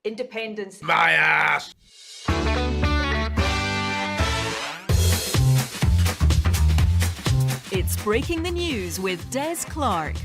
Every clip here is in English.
independence. My ass! It's Breaking the News with Des Clark.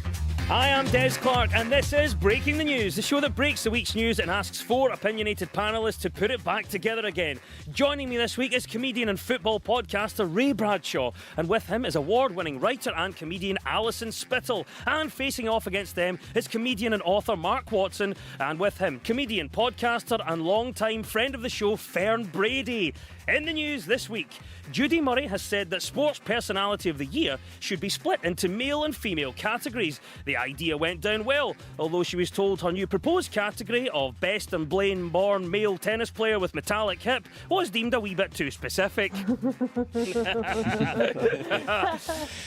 Hi, I'm Des Clark, and this is Breaking the News, the show that breaks the week's news and asks four opinionated panellists to put it back together again. Joining me this week is comedian and football podcaster Ray Bradshaw, and with him is award-winning writer and comedian Alison Spittle. And facing off against them is comedian and author Mark Watson, and with him, comedian, podcaster and long-time friend of the show Fern Brady. In the news this week, Judy Murray has said that Sports Personality of the Year should be split into male and female categories. The idea went down well, although she was told her new proposed category of Best and Blaine-born Male Tennis Player with Metallic Hip was deemed a wee bit too specific.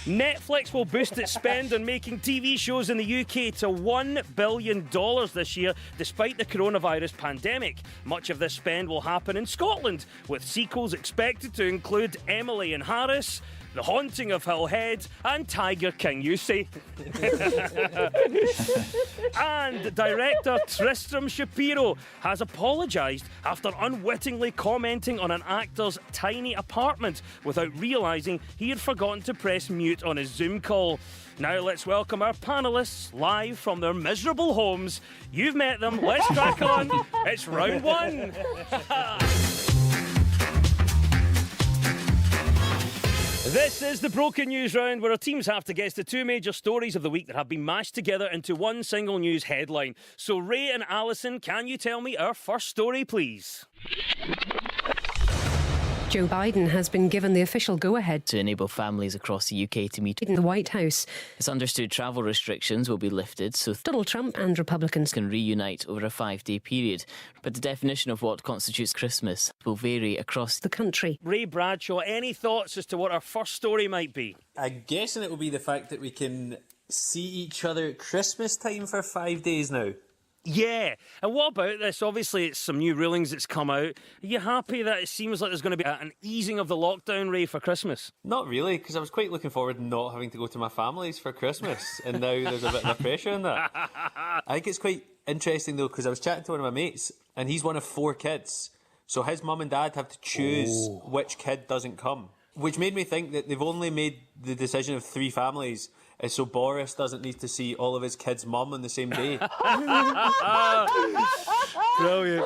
Netflix will boost its spend on making TV shows in the UK to $1 billion this year, despite the coronavirus pandemic. Much of this spend will happen in Scotland, with sequels expected to include Emily in Harris, The Haunting of Hill Head, and Tiger King, you say. And director Tristram Shapiro has apologised after unwittingly commenting on an actor's tiny apartment without realising he had forgotten to press mute on his Zoom call. Now let's welcome our panellists live from their miserable homes. You've met them, let's crack on. It's round one. This is the Broken News Round, where our teams have to guess the two major stories of the week that have been mashed together into one single news headline. So, Ray and Alison, can you tell me our first story, please? Joe Biden has been given the official go-ahead to enable families across the UK to meet in the White House. It's understood travel restrictions will be lifted so Donald Trump and Republicans can reunite over a 5-day period. But the definition of what constitutes Christmas will vary across the country. Ray Bradshaw, any thoughts as to what our first story might be? I'm guessing it will be the fact that we can see each other at Christmas time for 5 days now. Yeah. And what about this? Obviously, it's some new rulings that's come out. Are you happy that it seems like there's going to be an easing of the lockdown, Ray, for Christmas? Not really, because I was quite looking forward to not having to go to my family's for Christmas, and now there's a bit of a pressure in that. I think it's quite interesting, though, because I was chatting to one of my mates, and he's one of 4 kids, so his mum and dad have to choose which kid doesn't come, which made me think that they've only made the decision of 3 families so Boris doesn't need to see all of his kids' mum on the same day. Brilliant.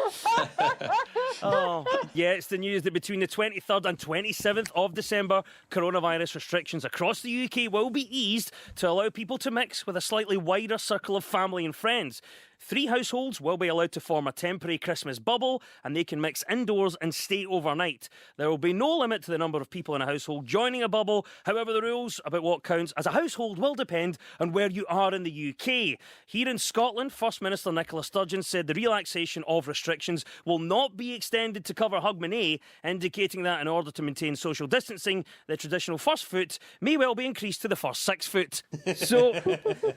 Oh. Yeah, it's the news that between the 23rd and 27th of December, coronavirus restrictions across the UK will be eased to allow people to mix with a slightly wider circle of family and friends. 3 households will be allowed to form a temporary Christmas bubble, and they can mix indoors and stay overnight. There will be no limit to the number of people in a household joining a bubble. However, the rules about what counts as a household will depend on where you are in the UK. Here in Scotland, First Minister Nicola Sturgeon said the relaxation of restrictions will not be extended to cover Hogmanay, indicating that in order to maintain social distancing, the traditional first foot may well be increased to the first 6 foot. So,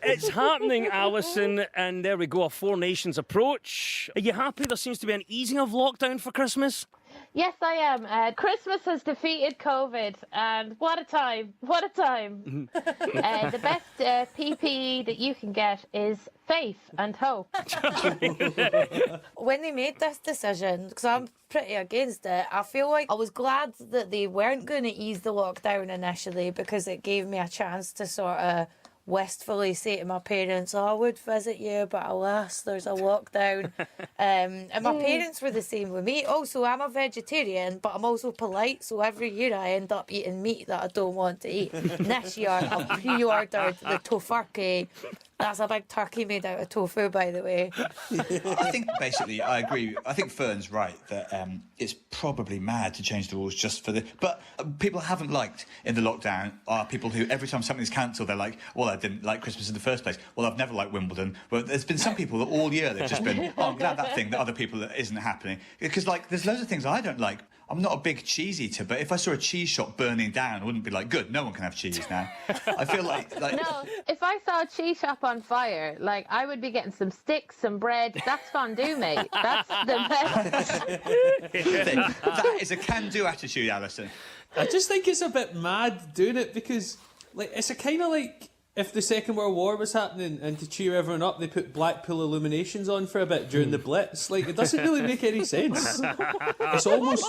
it's happening, Alison, and there we go. 4 nations approach. Are you happy there seems to be an easing of lockdown for Christmas? Yes, I am. Christmas has defeated COVID, and what a time. What a time. The best PPE that you can get is faith and hope. When they made this decision, because I'm pretty against it, I feel like I was glad that they weren't going to ease the lockdown initially, because it gave me a chance to sort of wistfully say to my parents, I would visit you, but alas, there's a lockdown. And my parents were the same with me. Also, I'm a vegetarian, but I'm also polite, so every year I end up eating meat that I don't want to eat. And this year I pre-ordered the tofurkey. That's a big turkey made out of tofu, by the way. I think basically I agree. I think Fern's right that it's probably mad to change the rules just for the... But people haven't liked in the lockdown are people who every time something's cancelled, they're like, well, I didn't like Christmas in the first place. Well, I've never liked Wimbledon. Well, there's been some people that all year they've just been, oh, I'm glad that thing that other people that isn't happening. Because, like, there's loads of things I don't like. I'm not a big cheese eater, but if I saw a cheese shop burning down, I wouldn't be like, good, no one can have cheese now. I feel like... No, if I saw a cheese shop on fire, like, I would be getting some sticks, some bread. That's fondue, mate. That's the best. That is a can-do attitude, Alison. I just think it's a bit mad doing it, because, like, it's a kind of like if the Second World War was happening and to cheer everyone up, they put Blackpool Illuminations on for a bit during the Blitz. Like, it doesn't really make any sense. It's almost...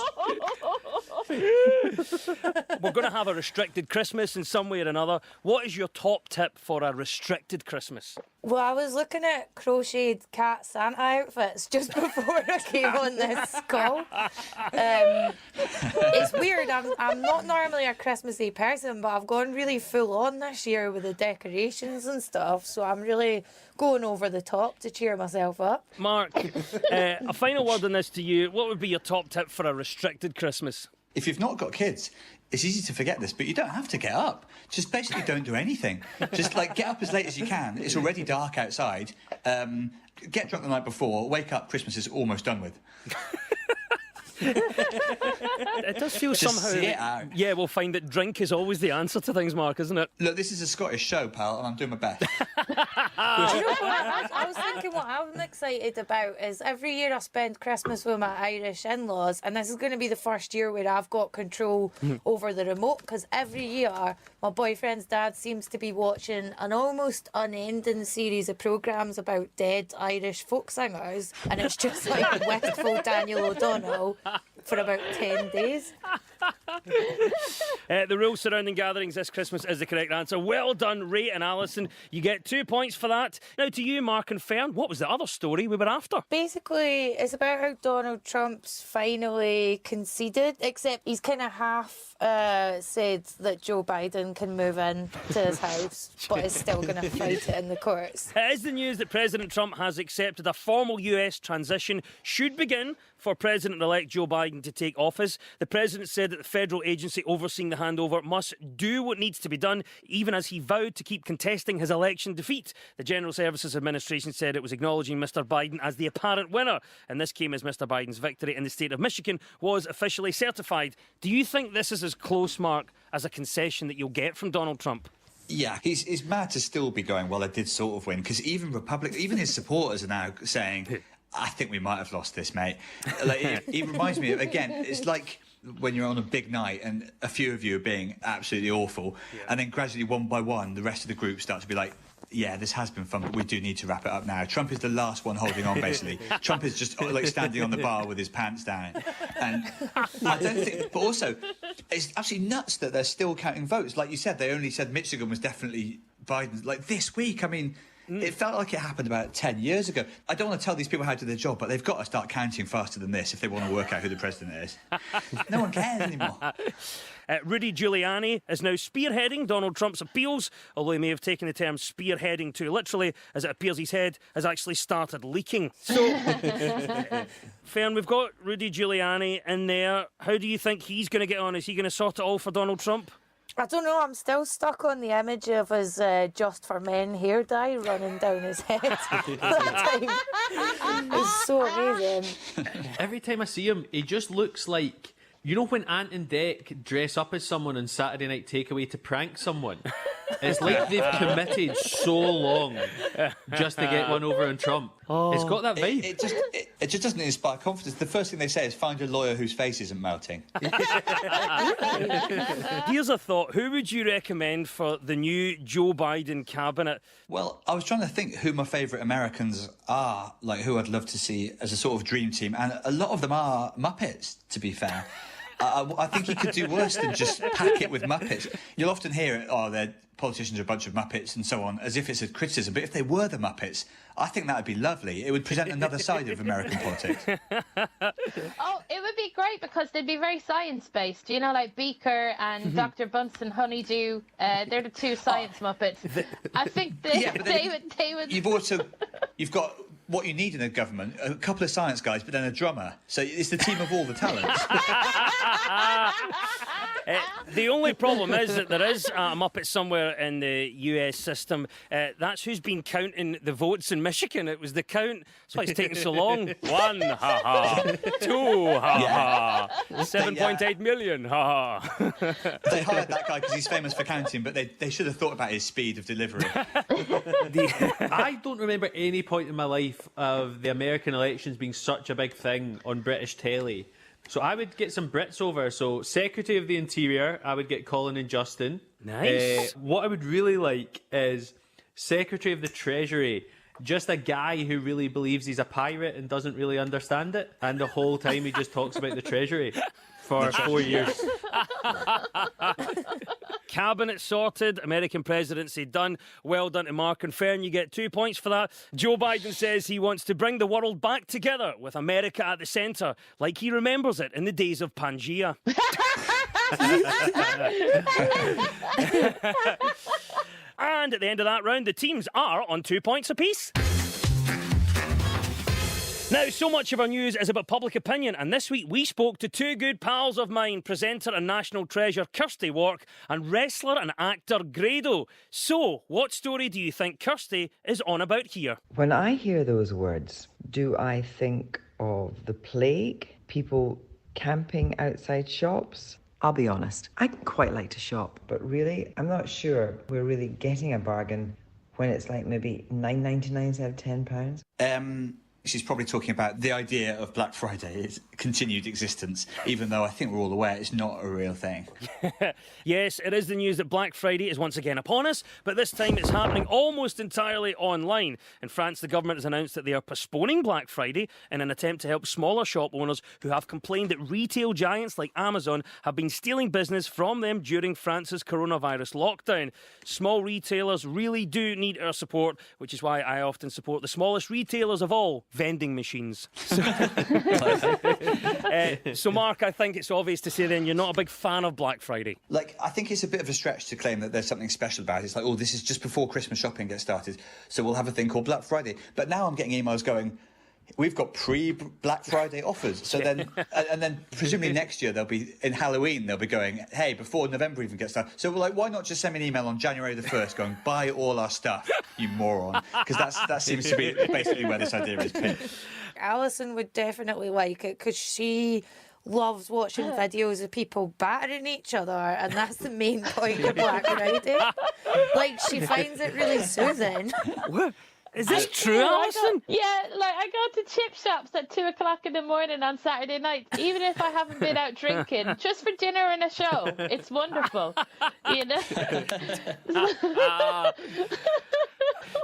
We're going to have a restricted Christmas in some way or another. What is your top tip for a restricted Christmas? Well, I was looking at crocheted cat Santa outfits just before I came on this call. It's weird. I'm not normally a Christmassy person, but I've gone really full on this year with the decorations and stuff. So I'm really going over the top to cheer myself up. Mark, a final word on this to you. What would be your top tip for a restricted Christmas? If you've not got kids, it's easy to forget this, but you don't have to get up. Just basically don't do anything. Just like get up as late as you can. It's already dark outside. Get drunk the night before. Wake up. Christmas is almost done with. It does feel Just somehow. see it out. Yeah, we'll find that drink is always the answer to things, Mark, isn't it? Look, this is a Scottish show, pal, and I'm doing my best. Do you know what? I was thinking what I'm excited about is every year I spend Christmas with my Irish in-laws, and this is going to be the first year where I've got control over the remote, because every year my boyfriend's dad seems to be watching an almost unending series of programmes about dead Irish folk singers, and it's just like wistful Daniel O'Donnell for about 10 days. The rules surrounding gatherings this Christmas is the correct answer. Well done, Ray and Alison. You get 2 points for that. Now to you, Mark and Fern, what was the other story we were after? Basically, it's about how Donald Trump's finally conceded, except he's kind of half said that Joe Biden can move in to his house, but is still going to fight it in the courts. It is the news that President Trump has accepted a formal US transition should begin for President-elect Joe Biden to take office. The president said that the federal agency overseeing the handover must do what needs to be done, even as he vowed to keep contesting his election defeat. The General Services Administration said it was acknowledging Mr. Biden as the apparent winner, and this came as Mr. Biden's victory in the state of Michigan was officially certified. Do you think this is as close, Mark, as a concession that you'll get from Donald Trump? Yeah, he's mad to still be going, well, I did sort of win, because even his supporters are now saying, I think we might have lost this, mate. Like, it reminds me of, again, it's like when you're on a big night and a few of you are being absolutely awful, and then gradually, one by one, the rest of the group start to be like, yeah, this has been fun, but we do need to wrap it up now. Trump is the last one holding on, basically. Trump is just like standing on the bar with his pants down. And I don't think... But also, it's absolutely nuts that they're still counting votes. Like you said, they only said Michigan was definitely Biden's. Like, this week, I mean... It felt like it happened about 10 years ago. I don't want to tell these people how to do their job, but they've got to start counting faster than this if they want to work out who the president is. No one cares anymore. Rudy Giuliani is now spearheading Donald Trump's appeals, although he may have taken the term spearheading too literally, as it appears his head has actually started leaking. So, Fern, we've got Rudy Giuliani in there. How do you think he's going to get on? Is he going to sort it all for Donald Trump? I don't know, I'm still stuck on the image of his Just for Men hair dye running down his head. That time. It's so amazing. Every time I see him, he just looks like... You know when Ant and Dec dress up as someone on Saturday Night Takeaway to prank someone? It's like they've committed so long just to get one over on Trump. It's got that vibe. It just doesn't inspire confidence. The first thing they say is find a lawyer whose face isn't melting. Here's a thought. Who would you recommend for the new Joe Biden cabinet? Well, I was trying to think who my favourite Americans are, like who I'd love to see as a sort of dream team. And a lot of them are Muppets, to be fair. I think he could do worse than just pack it with Muppets. You'll often hear it, their politicians are a bunch of Muppets and so on, as if it's a criticism. But if they were the Muppets, I think that would be lovely. It would present another side of American politics. Oh, it would be great because they'd be very science-based. You know, like Beaker and Dr. Bunsen Honeydew. They're the two science Muppets. I think they would... You've got what you need in a government, a couple of science guys, but then a drummer. So it's the team of all the talents. The only problem is that there is a Muppet somewhere in the US system. That's who's been counting the votes in Michigan. It was the count. That's why it's taking so long. 1, ha-ha. 2, ha-ha. 7.8 million, ha-ha. They hired that guy because he's famous for counting, but they should have thought about his speed of delivery. I don't remember any point in my life of the American elections being such a big thing on British telly. So I would get some Brits over. So Secretary of the Interior, I would get Colin and Justin. Nice. What I would really like is Secretary of the Treasury, just a guy who really believes he's a pirate and doesn't really understand it, and the whole time he just talks about the Treasury for 4 years. Cabinet sorted, American presidency done. Well done to Mark and Fern. You get 2 points for that. Joe Biden says he wants to bring the world back together with America at the centre, like he remembers it in the days of Pangea. And at the end of that round, the teams are on 2 points apiece. Now, so much of our news is about public opinion, and this week we spoke to two good pals of mine, presenter and national treasure Kirsty Wark and wrestler and actor Grado. So, what story do you think Kirsty is on about here? When I hear those words, do I think of the plague, people camping outside shops? I'll be honest, I quite like to shop, but really, I'm not sure we're really getting a bargain when it's like maybe $9.99 instead of £10. She's probably talking about the idea of Black Friday, its continued existence, even though I think we're all aware it's not a real thing. Yes, it is the news that Black Friday is once again upon us, but this time it's happening almost entirely online. In France, the government has announced that they are postponing Black Friday in an attempt to help smaller shop owners who have complained that retail giants like Amazon have been stealing business from them during France's coronavirus lockdown. Small retailers really do need our support, which is why I often support the smallest retailers of all, vending machines. So, Mark, I think it's obvious to say then you're not a big fan of Black Friday. Like, I think it's a bit of a stretch to claim that there's something special about it. It's like, oh, this is just before Christmas shopping gets started, so we'll have a thing called Black Friday. But now I'm getting emails going, we've got pre-Black Friday offers. So then, and then presumably next year they'll be, in Halloween, they'll be going, hey, before November even gets started. So we're like, why not just send me an email on January the 1st going, buy all our stuff, you moron? Because that seems to be basically where this idea is pitched. Alison would definitely like it because she loves watching videos of people battering each other, and that's the main point of Black Friday. Like, she finds it really soothing. Is this true, Alison? I go to chip shops at 2 o'clock in the morning on Saturday night, even if I haven't been out drinking, just for dinner and a show. It's wonderful, you know.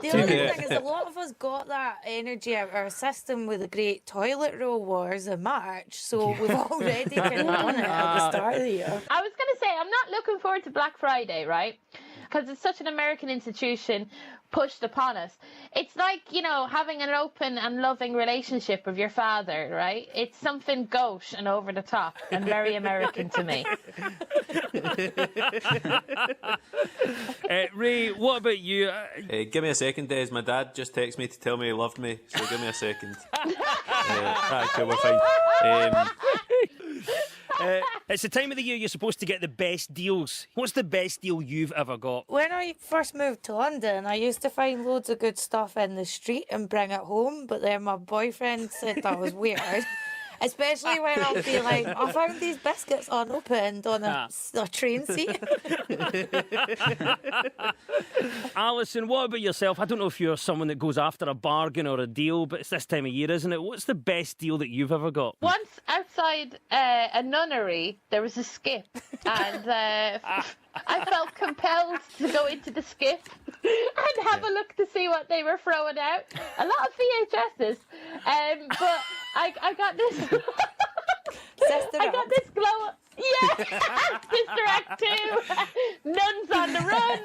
The other thing is, a lot of us got that energy out of our system with the great toilet roll wars in March, so we've already kind of done it at the start of the year. I was going to say, I'm not looking forward to Black Friday, right? Because it's such an American institution pushed upon us. It's like, you know, having an open and loving relationship with your father, right? It's something gauche and over the top and very American to me. Ray, what about you? Give me a second, Des. My dad just texted me to tell me he loved me, so give me a second. Right, cool, we're fine. It's the time of the year you're supposed to get the best deals. What's the best deal you've ever got? When I first moved to London, I used to find loads of good stuff in the street and bring it home, but then my boyfriend said that was weird. Especially when I'll be like, I found these biscuits unopened on a train seat. Alison, what about yourself? I don't know if you're someone that goes after a bargain or a deal, but it's this time of year, isn't it? What's the best deal that you've ever got? Once outside a nunnery, there was a skip, and I felt compelled to go into the skip and have a look to see what they were throwing out. A lot of VHSs, but I got this. I got this glow. Yeah, Sister Act 2. Nuns on the run.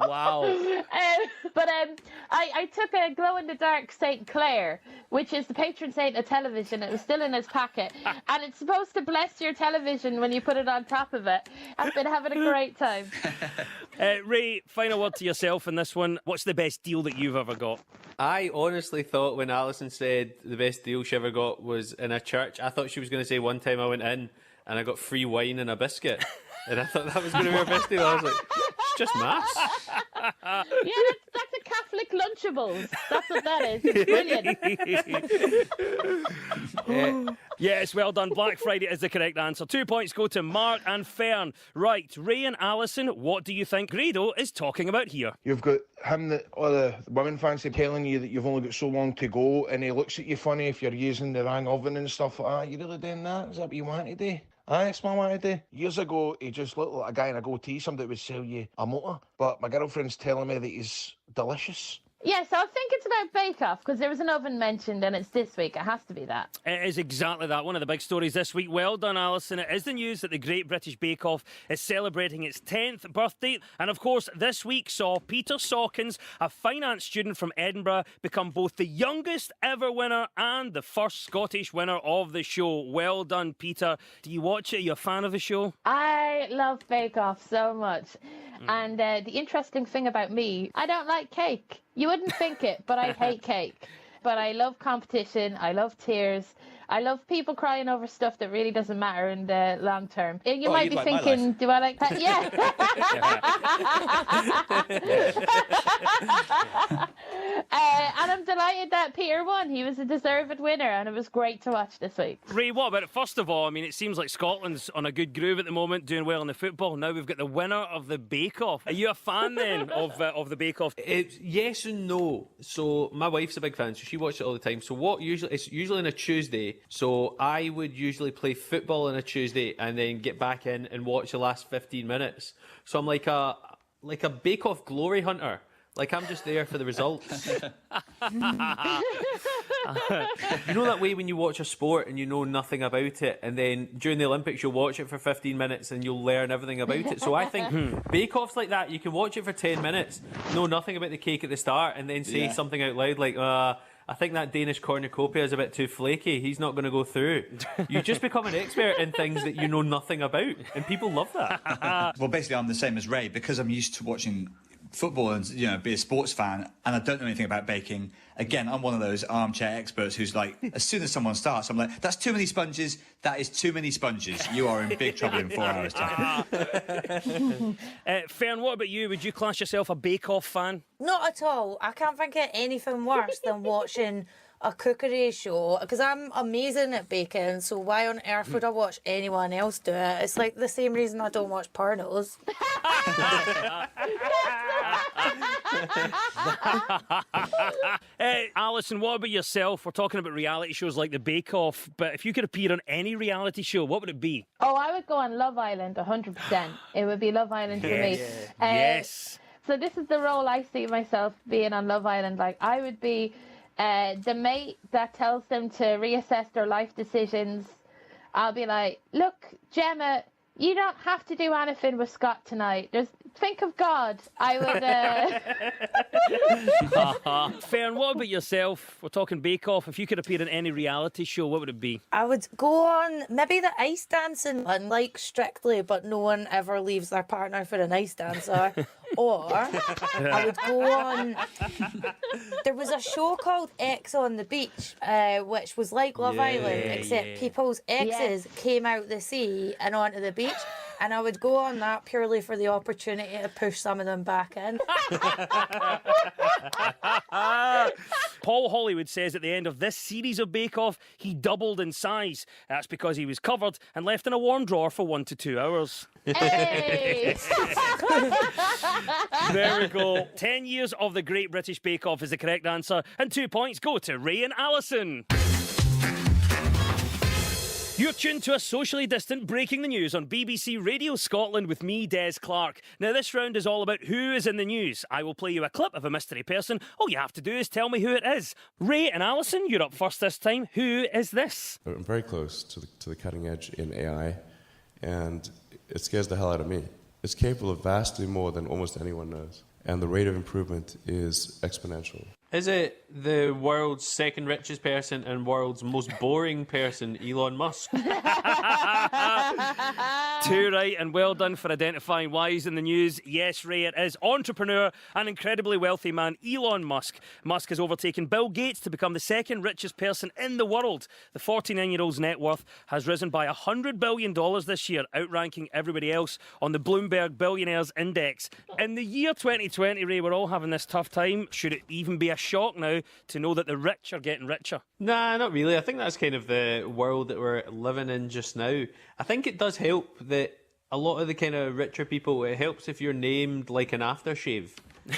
Wow. But I took a glow-in-the-dark St. Clair, which is the patron saint of television. It was still in his packet. And it's supposed to bless your television when you put it on top of it. I've been having a great time. Ray, final word to yourself in this one. What's the best deal that you've ever got? I honestly thought when Alison said the best deal she ever got was in a church, I thought she was going to say one time I went in and I got free wine and a biscuit. And I thought that was going to be her best deal. I was like, it's just mass. Yeah, that's a Catholic Lunchables. That's what that is. It's brilliant. Yes, well done. Black Friday is the correct answer. 2 points go to Mark and Fern. Right, Ray and Alison, what do you think Grado is talking about here? You've got him that all the women fancy telling you that you've only got so long to go, and he looks at you funny if you're using the wrong oven and stuff like that. You really doing that? Is that what you want to do? Aye, it's my man to do. Years ago, he just looked like a guy in a goatee, somebody that would sell you a motor. But my girlfriend's telling me that he's delicious. Yeah, so I think it's about Bake Off, because there was an oven mentioned and it's this week. It has to be that. It is exactly that. One of the big stories this week. Well done, Alison. It is the news that the Great British Bake Off is celebrating its 10th birthday. And of course, this week saw Peter Sawkins, a finance student from Edinburgh, become both the youngest ever winner and the first Scottish winner of the show. Well done, Peter. Do you watch it? Are you a fan of the show? I love Bake Off so much. And the interesting thing about me, I don't like cake. You wouldn't think it, but I hate cake. But I love competition. I love tears. I love people crying over stuff that really doesn't matter in the long term. You might be thinking, do I like that? Yeah. And I'm delighted that Peter won. He was a deserved winner, and it was great to watch this week. Ray, what about it? First of all, I mean, it seems like Scotland's on a good groove at the moment, doing well in the football. Now we've got the winner of the Bake Off. Are you a fan then of the Bake Off? Yes and no. So my wife's a big fan, so she watches it all the time. So it's usually on a Tuesday. So I would usually play football on a Tuesday and then get back in and watch the last 15 minutes. So I'm like a Bake Off glory hunter. Like, I'm just there for the results. You know that way when you watch a sport and you know nothing about it, and then during the Olympics you'll watch it for 15 minutes and you'll learn everything about it. So I think Bake Off's like that. You can watch it for 10 minutes, know nothing about the cake at the start, and then say something out loud like, I think that Danish cornucopia is a bit too flaky. He's not going to go through. You just become an expert in things that you know nothing about, and people love that. Well, basically, I'm the same as Ray because I'm used to watching football and be a sports fan, and I don't know anything about baking. Again, I'm one of those armchair experts who's like, as soon as someone starts, I'm like, that's too many sponges. That is too many sponges. You are in big trouble in 4 hours' time. Fern, what about you? Would you class yourself a Bake Off fan? Not at all. I can't think of anything worse than watching a cookery show, because I'm amazing at baking, so why on earth would I watch anyone else do it? It's like the same reason I don't watch pornos. Alison, what about yourself? We're talking about reality shows like the Bake Off, but if you could appear on any reality show, what would it be? Oh, I would go on Love Island 100%. It would be Love Island for me. Yes. So this is the role I see myself being on Love Island. Like, I would be the mate that tells them to reassess their life decisions. I'll be like, look, Gemma, you don't have to do anything with Scott tonight. Think of God. I would... Fern, what about yourself? We're talking Bake Off. If you could appear in any reality show, what would it be? I would go on maybe the ice dancing one, like Strictly, but no one ever leaves their partner for an ice dancer. Or I would go on... There was a show called X on the Beach, which was like Love Island, except people's exes came out the sea and onto the beach. And I would go on that purely for the opportunity to push some of them back in. Paul Hollywood says at the end of this series of Bake Off, he doubled in size. That's because he was covered and left in a warm drawer for 1 to 2 hours. Hey! There we go. 10 years of the Great British Bake Off is the correct answer. And 2 points go to Ray and Alison. You're tuned to a socially distant Breaking the News on BBC Radio Scotland with me, Des Clark. Now, this round is all about who is in the news. I will play you a clip of a mystery person. All you have to do is tell me who it is. Ray and Alison, you're up first this time. Who is this? I'm very close to the cutting edge in AI, and it scares the hell out of me. It's capable of vastly more than almost anyone knows, and the rate of improvement is exponential. Is it the world's second richest person and world's most boring person, Elon Musk? 2 right, and well done for identifying why he's in the news. Yes, Ray, it is entrepreneur and incredibly wealthy man Elon Musk. Musk has overtaken Bill Gates to become the second richest person in the world. The 49-year-old's net worth has risen by $100 billion this year, outranking everybody else on the Bloomberg Billionaires Index. In the year 2020, Ray, we're all having this tough time. Should it even be a shock now to know that the rich are getting richer? Nah, not really. I think that's kind of the world that we're living in just now. I think it does help that a lot of the kind of richer people, it helps if you're named like an aftershave.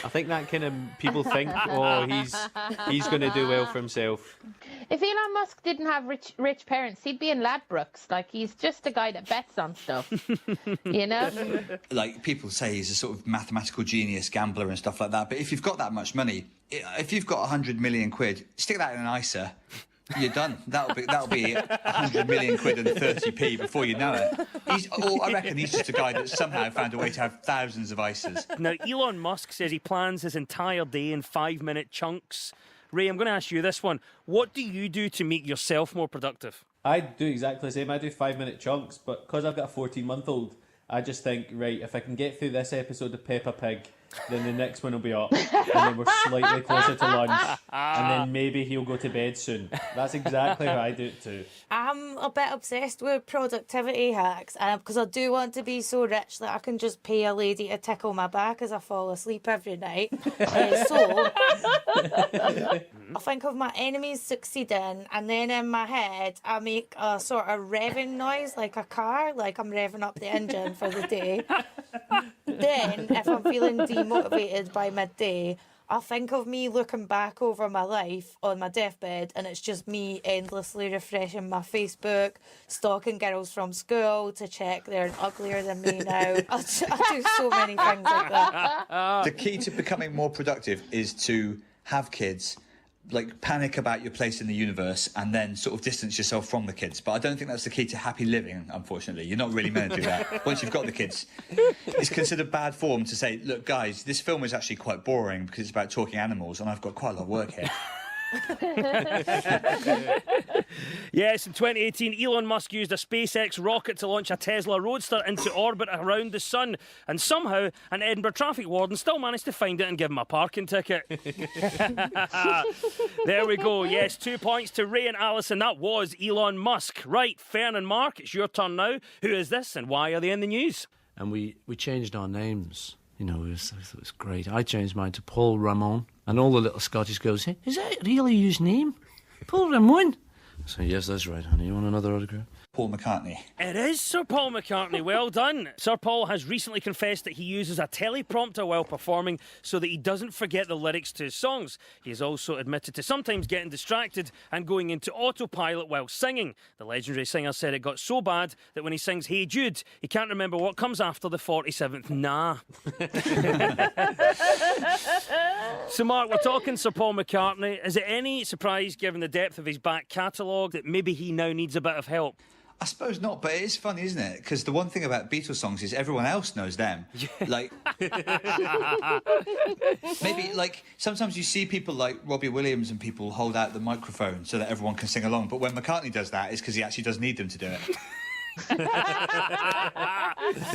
I think that kind of people think, oh, he's going to do well for himself. If Elon Musk didn't have rich parents, he'd be in Ladbrokes. Like, he's just a guy that bets on stuff, you know? Like, people say he's a sort of mathematical genius, gambler and stuff like that. But if you've got that much money, if you've got 100 million quid, stick that in an ISA. You're done. That'll be 100 million quid and 30p before you know it. I reckon he's just a guy that somehow found a way to have thousands of ISAs. Now, Elon Musk says he plans his entire day in 5-minute chunks. Ray, I'm going to ask you this one. What do you do to make yourself more productive? I do exactly the same. I do 5-minute chunks, but because I've got a 14-month-old, I just think, right, if I can get through this episode of Peppa Pig, then the next one will be up, and then we're slightly closer to lunch, and then maybe he'll go to bed soon. That's exactly how I do it too. I'm a bit obsessed with productivity hacks because I do want to be so rich that I can just pay a lady to tickle my back as I fall asleep every night. So I think of my enemies succeeding, and then in my head I make a sort of revving noise like a car, like I'm revving up the engine for the day. Then, if I'm feeling demotivated by midday, I think of me looking back over my life on my deathbed, and it's just me endlessly refreshing my Facebook, stalking girls from school to check they're uglier than me now. I do so many things like that. The key to becoming more productive is to have kids, like panic about your place in the universe, and then sort of distance yourself from the kids. But I don't think that's the key to happy living, unfortunately. You're not really meant to do that. Once you've got the kids, it's considered bad form to say, look, guys, this film is actually quite boring because it's about talking animals and I've got quite a lot of work here. Yes, in 2018, Elon Musk used a SpaceX rocket to launch a Tesla Roadster into orbit around the sun, and somehow an Edinburgh traffic warden still managed to find it and give him a parking ticket. There we go. Yes, 2 points to Ray and Alison. That was Elon Musk. Right, Fern and Mark, it's your turn now. Who is this and why are they in the news? And we changed our names. You know, it was great. I changed mine to Paul Ramon, and all the little Scottish girls say, "Is that really his name? Paul Ramon?" So, yes, that's right, honey. You want another autograph? Paul McCartney. It is Sir Paul McCartney. Well done. Sir Paul has recently confessed that he uses a teleprompter while performing so that he doesn't forget the lyrics to his songs. He has also admitted to sometimes getting distracted and going into autopilot while singing. The legendary singer said it got so bad that when he sings Hey Jude, he can't remember what comes after the 47th nah. So, Mark, we're talking Sir Paul McCartney. Is it any surprise, given the depth of his back catalogue, that maybe he now needs a bit of help? I suppose not, but it is funny, isn't it? Because the one thing about Beatles songs is everyone else knows them. Yeah. Like, maybe, like, sometimes you see people like Robbie Williams and people hold out the microphone so that everyone can sing along. But when McCartney does that, it's because he actually does need them to do it.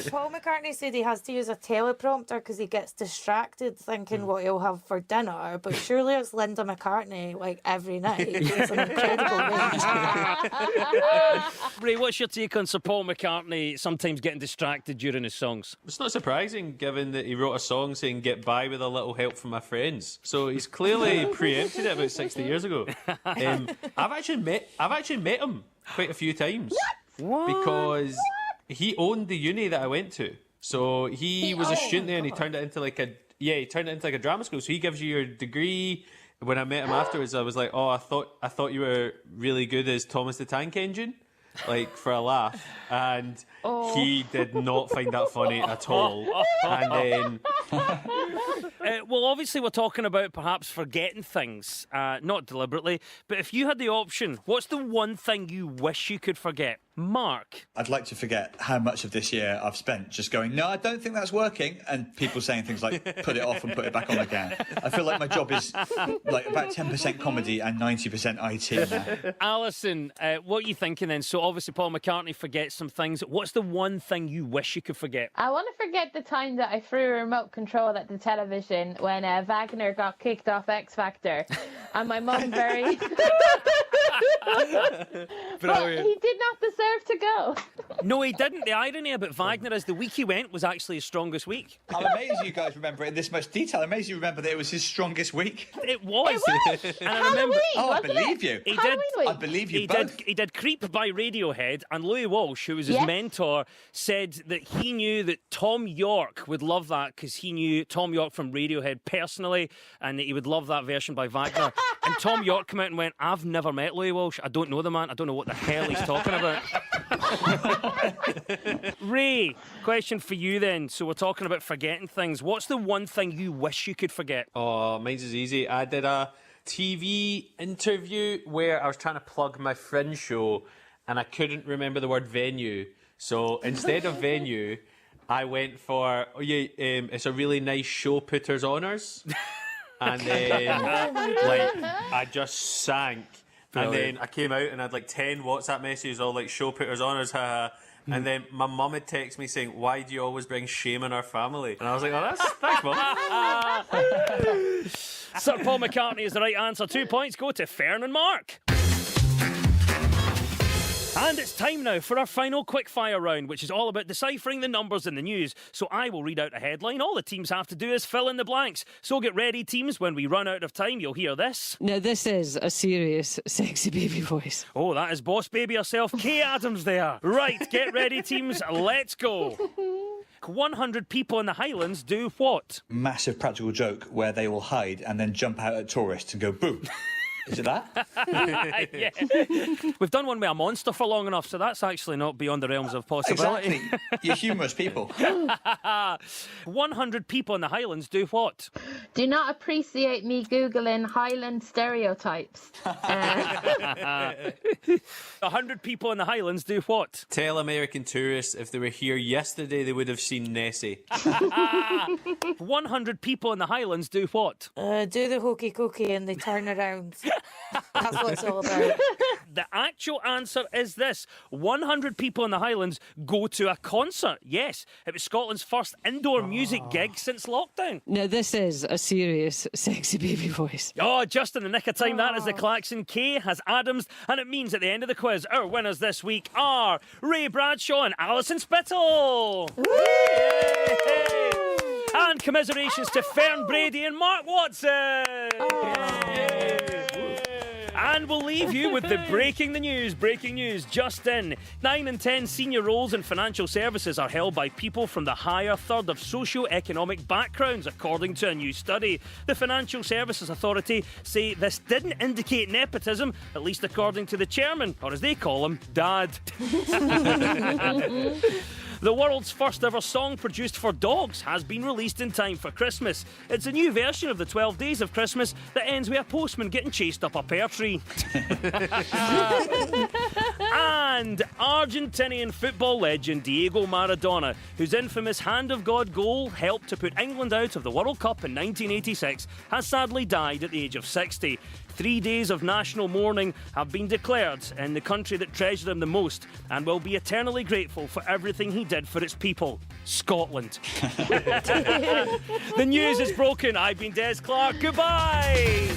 Paul McCartney said he has to use a teleprompter because he gets distracted thinking what he'll have for dinner, but surely it's Linda McCartney like every night. It's an incredible range. Ray, what's your take on Sir Paul McCartney sometimes getting distracted during his songs? It's not surprising, given that he wrote a song saying "get by with a little help from my friends." So he's clearly preempted it about 60 years ago. I've actually met him quite a few times. What? Because he owned the uni that I went to. So he was a student there, and he turned it into like a drama school. So he gives you your degree. When I met him afterwards, I was like, "Oh, I thought you were really good as Thomas the Tank Engine," like for a laugh. And he did not find that funny at all. And then well, obviously we're talking about perhaps forgetting things, not deliberately, but if you had the option, what's the one thing you wish you could forget? Mark? I'd like to forget how much of this year I've spent just going, no, I don't think that's working, and people saying things like, put it off and put it back on again. I feel like my job is like about 10% comedy and 90% IT now. Alison, what are you thinking then? So obviously Paul McCartney forgets some things. What's the one thing you wish you could forget? I want to forget the time that I threw a remote control at the television when Wagner got kicked off X Factor, and my mum very... But he did not deserve to go. No, he didn't. The irony about Wagner is the week he went was actually his strongest week. I'm amazed you guys remember it in this much detail. I'm amazed you remember that it was his strongest week. It was. It And I remember. Oh, I believe you. He Halloween did. week. I believe you He both. did Creep by Radiohead, and Louis Walsh, who was his Yes. mentor, said that he knew that Tom York would love that because he knew Tom York from Radiohead personally, and that he would love that version by Wagner. And Tom York came out and went, "I've never met Louis Walsh. I don't know the man. I don't know what the hell he's talking about." Ray, question for you then. So we're talking about forgetting things. What's the one thing you wish you could forget? Oh, mine's is easy. I did a TV interview where I was trying to plug my Fringe show and I couldn't remember the word venue. So instead of venue, I went for, it's a really nice show, Putters Honours. And then, I just sank. And then I came out and I had like 10 WhatsApp messages all like, show Putters Honours, haha. And then my mum had texted me saying, "Why do you always bring shame in our family?" And I was like, "Oh, thanks, Mum." Sir Paul McCartney is the right answer. 2 points go to Fern and Mark. And it's time now for our final quickfire round, which is all about deciphering the numbers in the news. So I will read out a headline. All the teams have to do is fill in the blanks. So get ready, teams. When we run out of time, you'll hear this. Now, this is a serious, sexy baby voice. Oh, that is boss baby herself, Kay Adams there. Right, get ready, teams. Let's go. 100 people in the Highlands do what? Massive practical joke where they will hide and then jump out at tourists and go boom. Is it that? Yeah. We've done one with a monster for long enough, so that's actually not beyond the realms of possibility. Exactly. You're humorous people. 100 people in the Highlands do what? Do not appreciate me Googling Highland stereotypes. 100 people in the Highlands do what? Tell American tourists if they were here yesterday, they would have seen Nessie. 100 people in the Highlands do what? Do the hokey cokey and they turn around. That's what it's all about. The actual answer is this. 100 people in the Highlands go to a concert. Yes, it was Scotland's first indoor music gig since lockdown. Now, this is a serious, sexy baby voice. Oh, just in the nick of time, that is the klaxon. Kay has Adams, and it means at the end of the quiz, our winners this week are Ray Bradshaw and Alison Spittle. Yay! And commiserations to Fern Brady and Mark Watson. Yay! And we'll leave you with the breaking news just in. 9 in 10 senior roles in financial services are held by people from the higher third of socio-economic backgrounds, according to a new study. The Financial Services Authority say this didn't indicate nepotism, at least according to the chairman, or as they call him, Dad. The world's first ever song produced for dogs has been released in time for Christmas. It's a new version of the 12 Days of Christmas that ends with a postman getting chased up a pear tree. And Argentinian football legend Diego Maradona, whose infamous Hand of God goal helped to put England out of the World Cup in 1986, has sadly died at the age of 60. 3 days of national mourning have been declared in the country that treasured him the most and will be eternally grateful for everything he did for its people, Scotland. The news is broken. I've been Des Clark. Goodbye.